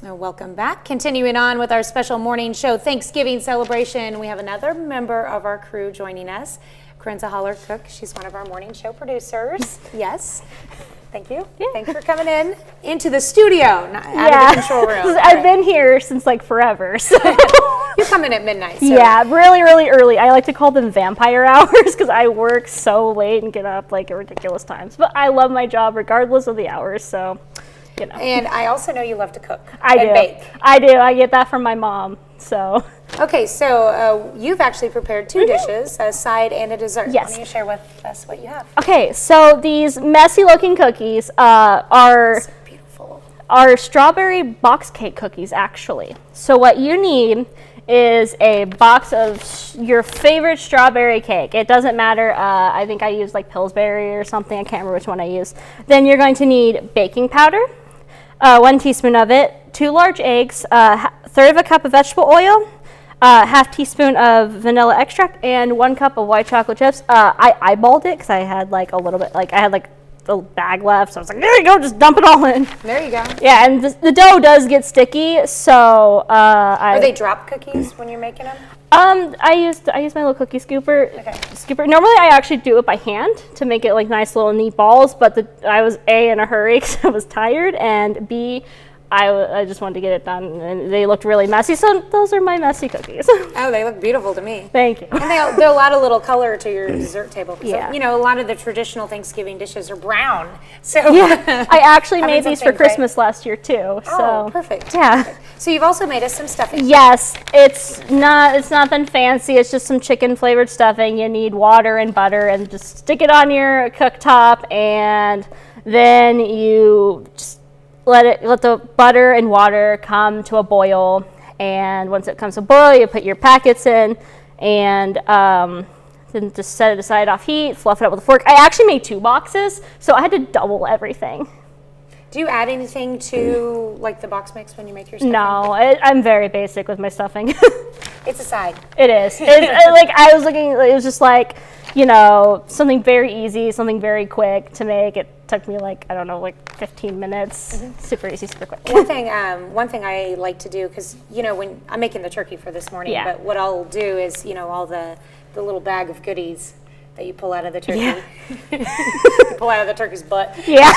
Welcome back. Continuing on with our special morning show Thanksgiving celebration, we have another member of our crew joining us, Corinza Holler-Cook. She's one of our morning show producers. Yes. Thank you. Yeah. Thanks for coming into the studio, not out of the control room. I've been here since like forever. So. You come in at midnight. So. Yeah, really, really early. I like to call them vampire hours because I work so late and get up like at ridiculous times. But I love my job regardless of the hours, so. You know. And I also know you love to cook and bake. I do. I get that from my mom. So. Okay, so you've actually prepared two dishes, a side and a dessert. Yes. Why don't you share with us what you have? Okay, so these messy looking cookies are So beautiful. Are strawberry box cake cookies actually. So what you need is a box of your favorite strawberry cake. It doesn't matter. I think I used like Pillsbury or something. I can't remember which one I used. Then you're going to need baking powder. 1 teaspoon of it, 2 large eggs, third of a cup of vegetable oil, half teaspoon of vanilla extract, and 1 cup of white chocolate chips. I eyeballed it because I had like a little bit, like I had like the bag left, so I was like, there you go, just dump it all in. There you go. Yeah, and the dough does get sticky, so Are they drop cookies when you're making them? I used my little cookie scooper. Normally I actually do it by hand to make it like nice little neat balls, but I was A, in a hurry because I was tired, and B, I just wanted to get it done, and they looked really messy, so those are my messy cookies. Oh, they look beautiful to me. Thank you. And they're a lot of little color to your dessert table. Yeah. So, you know, a lot of the traditional Thanksgiving dishes are brown. So Yeah, I actually made these for Christmas last year too. So. Oh, perfect. Yeah. Perfect. So you've also made us some stuffing. Yes, it's nothing fancy. It's just some chicken flavored stuffing. You need water and butter, and just stick it on your cooktop, and then you just let the butter and water come to a boil. And once it comes to a boil, you put your packets in, and then just set it aside off heat. Fluff it up with a fork. I actually made 2 boxes, so I had to double everything. Do you add anything to like the box mix when you make your stuffing? No, I'm very basic with my stuffing. It's a side. It is. Like I was looking, it was just like, you know, something very easy, something very quick to make. It took me like, I don't know, like 15 minutes. Mm-hmm. Super easy, super quick. One thing I like to do, because you know when I'm making the turkey for this morning, but what I'll do is, you know, all the little bag of goodies that you pull out of the turkey. Yeah. You pull out of the turkey's butt. Yeah.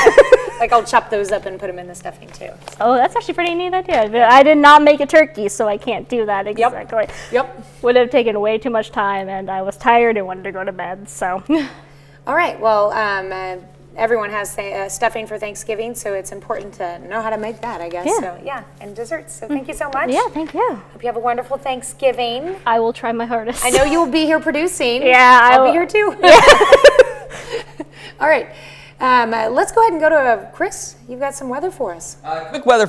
Like I'll chop those up and put them in the stuffing too. Oh, that's actually pretty neat idea. But I did not make a turkey, so I can't do that exactly. Yep. Would have taken way too much time, and I was tired and wanted to go to bed. So. All right. Well, everyone has stuffing for Thanksgiving, so it's important to know how to make that, I guess. Yeah. So yeah, and desserts. So thank you so much. Yeah, thank you. Hope you have a wonderful Thanksgiving. I will try my hardest. I know you'll be here producing. Yeah, I'll be here too. Yeah. All right. Let's go ahead and go to Chris. You've got some weather for us. Quick weather